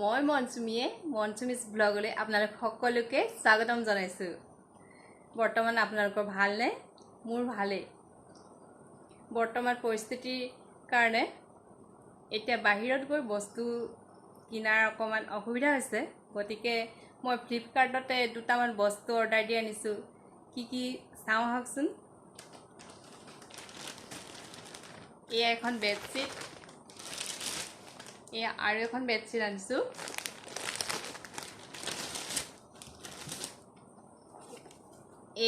মই মনসুমিয়ে মনসুমিস ব্লগলৈ আপোনালোক সকলোকে স্বাগতম জনাইছো। বৰ্তমান আপোনালোকৰ ভালনে? মোৰ ভালেই। বৰ্তমান পৰিস্থিতিৰ কাৰণে এতিয়া বাহিৰত গৈ বস্তু কিনাৰ অকমান অসুবিধা হৈছে, গতিকে মই ফ্লিপকাৰ্টতে দুটামান বস্তু অৰ্ডাৰ দি আনিছো। কি চাওঁ আহকচোন। এয়া এখন বেডশ্বীট, এয়া আৰু এখন বেডশ্বীট আনিছো।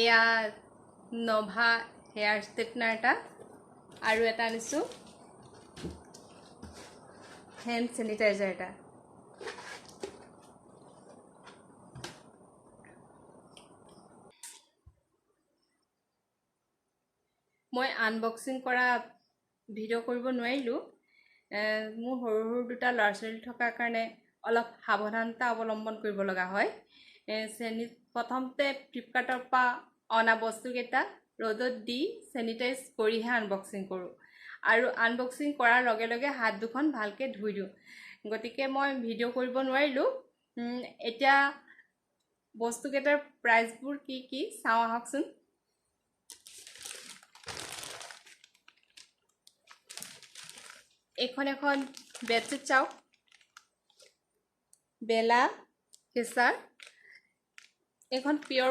এয়া নভা হেয়াৰ ষ্ট্ৰেটনাৰ এটা, আৰু এটা আনিছো হেণ্ড চেনিটাইজাৰ এটা। মই আনবক্সিং কৰা ভিডিঅ' কৰিব নোৱাৰিলোঁ। মোৰ সৰু সৰু দুটা ল'ৰা ছোৱালী থকাৰ কাৰণে অলপ সাৱধানতা অৱলম্বন কৰিব লগা হয়। প্ৰথমতে ফ্লিপকাৰ্টৰ পৰা অনা বস্তুকেইটা ৰ'দত দি চেনিটাইজ কৰিহে আনবক্সিং কৰোঁ, আৰু আনবক্সিং কৰাৰ লগে লগে হাত দুখন ভালকৈ ধুই দিওঁ। গতিকে মই ভিডিঅ' কৰিব নোৱাৰিলোঁ। এতিয়া বস্তুকেইটাৰ প্ৰাইচবোৰ কি চাওঁ আহকচোন। এখন বেডশ্বীট চাওক, বেলা ফেচাৰ। এইখন পিয়ৰ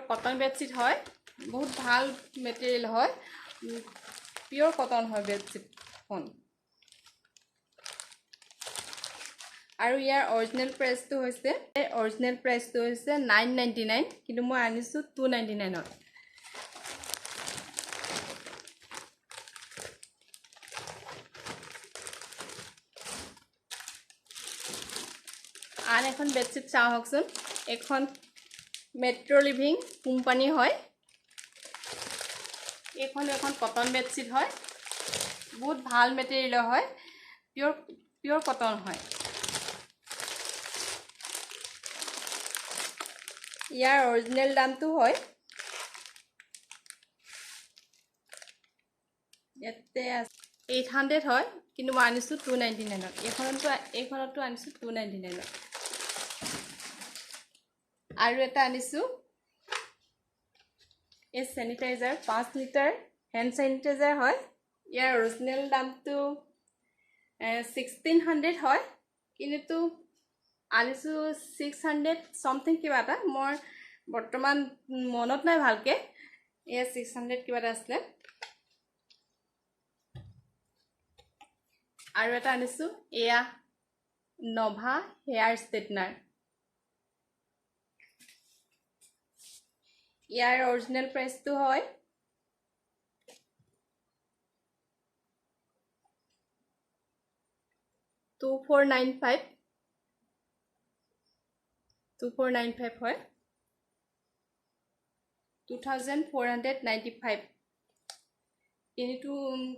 কটন বেডশ্বীট হয়, বহুত ভাল মেটেৰিয়েল হয়, পিয়ৰ কটন হয় বেডশ্বীটখন। আৰু ইয়াৰ অৰিজিনেল প্ৰাইচটো হৈছে $9.99, কিন্তু মই আনিছোঁ $2.99ত। আন এখন বেডশ্বীট চাওঁ আহকচোন। এখন মেট্ৰ' লিভিং কোম্পানী হয়। এখন কটন বেডশ্বীট হয়, বহুত ভাল মেটেৰিয়েলৰ হয়, পিয়ৰ কটন হয়। ইয়াৰ অৰিজিনেল দামটো হয় ইয়াতে 800 হয়, কিন্তু মই আনিছোঁ $2.99ত। এইখনতো আনিছোঁ $2.99ত। আৰু এটা আনিছোঁ এই চেনিটাইজাৰ, 5 লিটাৰ হেণ্ড চেনিটাইজাৰ হয়। ইয়াৰ অৰিজিনেল দামটো 1600 হয়, কিন্তু আনিছোঁ 600 something কিবা এটা, মই বৰ্তমান মনত নাই ভালকৈ। এয়া 600 কিবা এটা আছিলে। আৰু এটা আনিছোঁ, এয়া নভা হেয়াৰ ষ্ট্ৰেটনাৰ। ইয়াৰ অৰিজিনেল প্ৰাইচটো হয় $2495 হয়, 2495।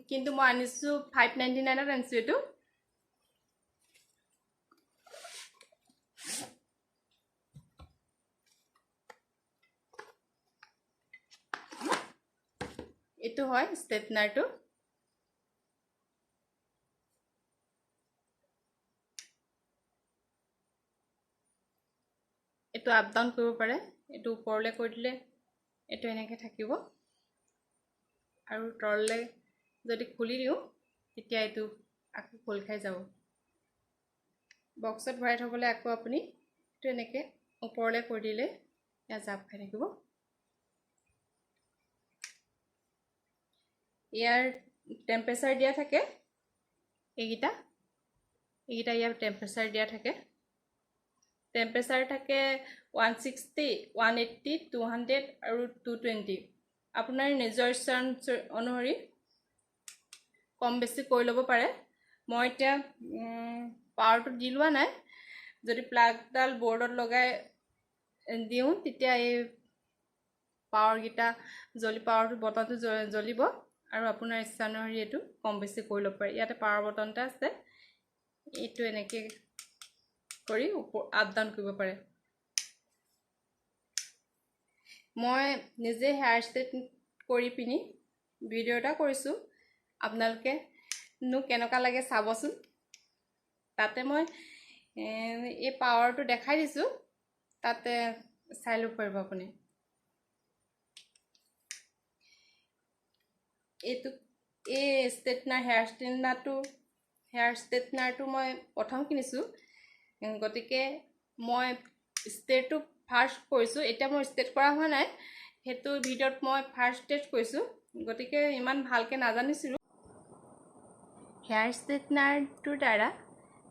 কিন্তু মই আনিছোঁ $5.99ত আনিছোঁ এইটো। এইটো হয় ষ্ট্ৰেটনাৰটো। এইটো আপ ডাউন কৰিব পাৰে, এইটো ওপৰলৈ কৰি দিলে এইটো এনেকৈ থাকিব, আৰু তললৈ যদি খুলি দিওঁ তেতিয়া এইটো আকৌ খোল খাই যাব। বক্সত ভৰাই থ'বলৈ আকৌ আপুনি এইটো এনেকৈ ওপৰলৈ কৰি দিলে এয়া জাপ খাই থাকিব। ইয়াৰ টেম্পাৰেচাৰ দিয়া থাকে, এইকেইটা ইয়াৰ টেম্পাৰেচাৰ দিয়া থাকে। টেম্পাৰেচাৰ থাকে 160, 180, 200 আৰু 220। আপোনাৰ নিজৰ ইচ্ছা অনুসৰি কম বেছি কৰি ল'ব পাৰে। মই এতিয়া পাৱাৰটো দি লোৱা নাই। যদি প্লাগডাল বৰ্ডত লগাই দিওঁ তেতিয়া এই পাৱাৰটো বটনটো জ্বলিব, আৰু আপোনাৰ ইচ্ছা অনুসৰি এইটো কম বেছি কৰি ল'ব পাৰে। ইয়াতে পাৱাৰ বটন এটা আছে, এইটো এনেকৈ কৰি আপ ডাউন কৰিব পাৰে। মই নিজে হেয়াৰ ষ্ট্ৰেট কৰি পিনি ভিডিঅ' এটা কৰিছোঁ, আপোনালোকেনো কেনেকুৱা লাগে চাবচোন। তাতে মই এই পাৱাৰটো দেখাই দিছোঁ, তাতে চাই ল'ব পাৰিব আপুনি। এইটো এই হেয়াৰ ষ্ট্ৰেটনাৰটো মই প্ৰথম কিনিছোঁ, গতিকে মই ষ্ট্ৰেটটো ফাৰ্ষ্ট কৰিছোঁ। এতিয়া মোৰ ষ্ট্ৰেট কৰা হোৱা নাই, সেইটো ভিডিঅ'ত মই ফাৰ্ষ্ট ষ্ট্ৰেট কৰিছোঁ, গতিকে ইমান ভালকৈ নাজানিছিলোঁ। হেয়াৰ ষ্ট্ৰেটনাৰটোৰ দ্বাৰা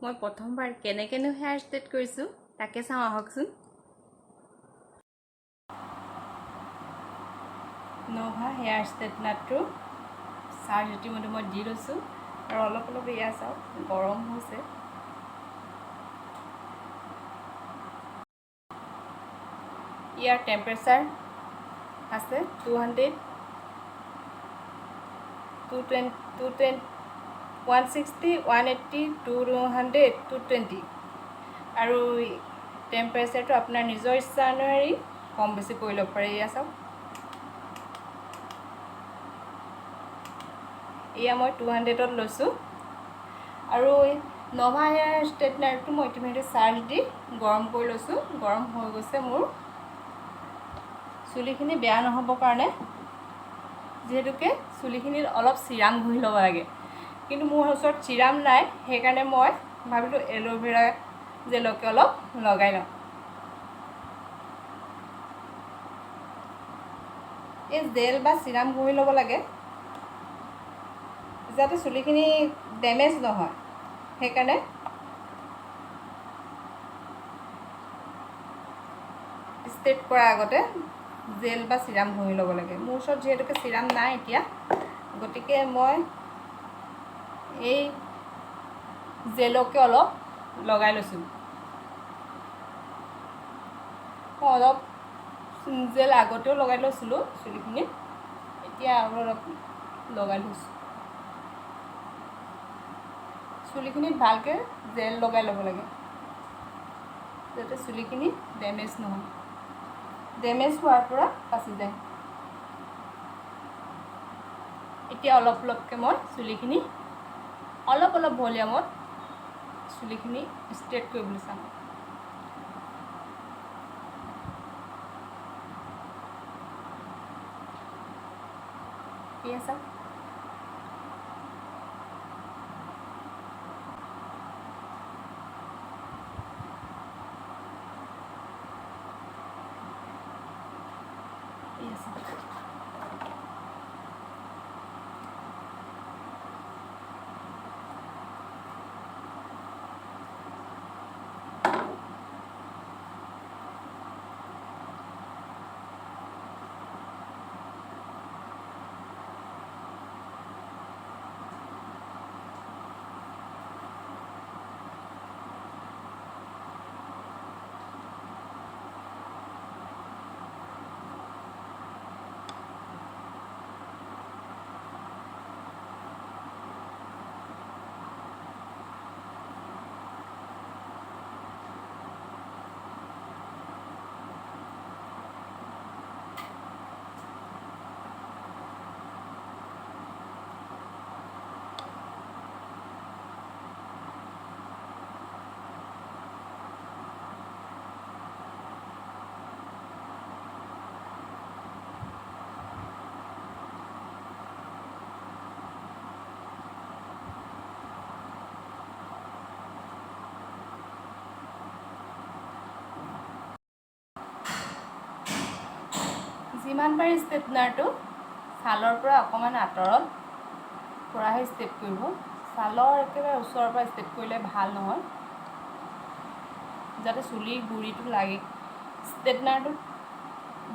মই প্ৰথমবাৰ কেনেকৈনো হেয়াৰ ষ্ট্ৰেট কৰিছোঁ তাকে চাওঁ আহকচোন। নভা হেয়াৰ ষ্ট্ৰেটনাৰটো চাৰ্জ ইতিমধ্যে মই দি লৈছোঁ আৰু অলপ এয়া চাওক গৰম হৈছে। ইয়াৰ টেম্পাৰেচাৰ আছে 200, 160, 180, 200, 220 আৰু টেম্পাৰেচাৰটো আপোনাৰ নিজৰ ইচ্ছা অনুসৰি কম বেছি কৰি ল'ব পাৰে। এয়া চাওক, এয়া মই 200ত লৈছোঁ আৰু নভা হেয়াৰ ষ্ট্ৰেটনাৰটো মই ইতিমধ্যে চাৰ্জ দি গৰম কৰি লৈছোঁ। গৰম হৈ গৈছে মোৰ। চুলিখিনি বেয়া নহ'বৰ কাৰণে যিহেতুকে চুলিখিনিত অলপ চিৰাম ঘঁহি ল'ব লাগে, কিন্তু মোৰ ওচৰত চিৰাম নাই, সেইকাৰণে মই ভাবিলোঁ এল'ভেৰা জেলকে অলপ লগাই লওঁ। এই জেল বা চিৰাম ঘঁহি ল'ব লাগে যাতে চুলিখিনি ডেমেজ নহয়, সেইকাৰণে ষ্ট্ৰেট কৰাৰ আগতে জেল বা চিৰাম ঘঁহি ল'ব লাগে। মোৰ ওচৰত যিহেতুকে চিৰাম নাই এতিয়া, গতিকে মই এই জেলকে অলপ লগাই লৈছোঁ। মই অলপ জেল আগতেও লগাই লৈছিলোঁ চুলিখিনিত, এতিয়া আৰু অলপ লগাই লৈছোঁ। চুলিখিনিত ভালকৈ জেল লগাই ল'ব লাগে যাতে চুলিখিনি ডেমেজ নহয়, ডেমেজ হোৱাৰ পৰা বাচি যায়। এতিয়া অলপ অলপকৈ মই চুলিখিনি অলপ ভলিউমত চুলিখিনি ষ্ট্ৰেট কৰিবলৈ চাম। এয়া চাওক, যিমান পাৰি ষ্ট্ৰেটনাৰটো ছালৰ পৰা অকণমান আঁতৰত পৰাহে ষ্ট্ৰেট কৰিব। ছালৰ একেবাৰে ওচৰৰ পৰা ষ্ট্ৰেট কৰিলে ভাল নহয়, যাতে চুলিৰ গুৰিটো লাগে, ষ্ট্ৰেটনাৰটোত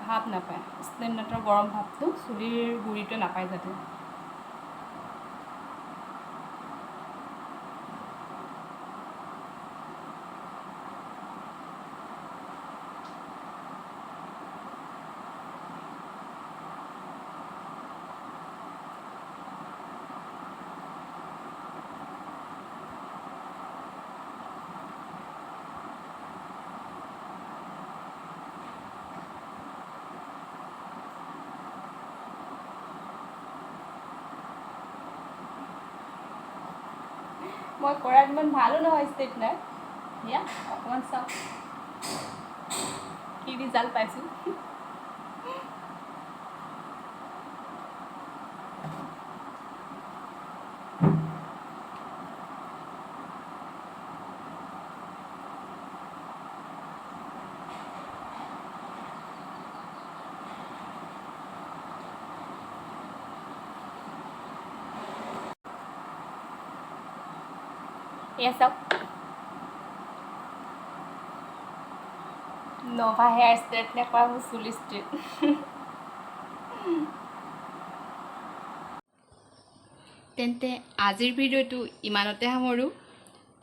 ভাৱ নাপায়, ষ্ট্ৰেটনাৰটোৰ গৰম ভাৱটো চুলিৰ গুৰিটোৱে নাপায় যাতে। মই কৰাত ইমান ভালো নহয় ষ্ট্ৰেটনাৰ দিয়া অকণমান চাওক কি ৰিজাল্ট পাইছোঁ এয়া চাওক নভা হেয়াৰ ষ্ট্ৰেটনাৰ কৰা মোৰ চুলি ষ্ট্ৰেট তেন্তে আজিৰ ভিডিঅ'টো ইমানতে সামৰোঁ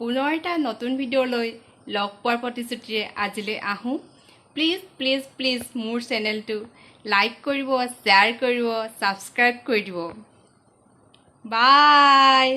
পুনৰ এটা নতুন ভিডিঅ'লৈ লগ পোৱাৰ প্ৰতিশ্ৰুতিৰে আজিলৈ আহোঁ প্লিজ প্লিজ প্লিজ মোৰ চেনেলটো লাইক কৰিব শ্বেয়াৰ কৰিব ছাবস্ক্ৰাইব কৰি দিব বাই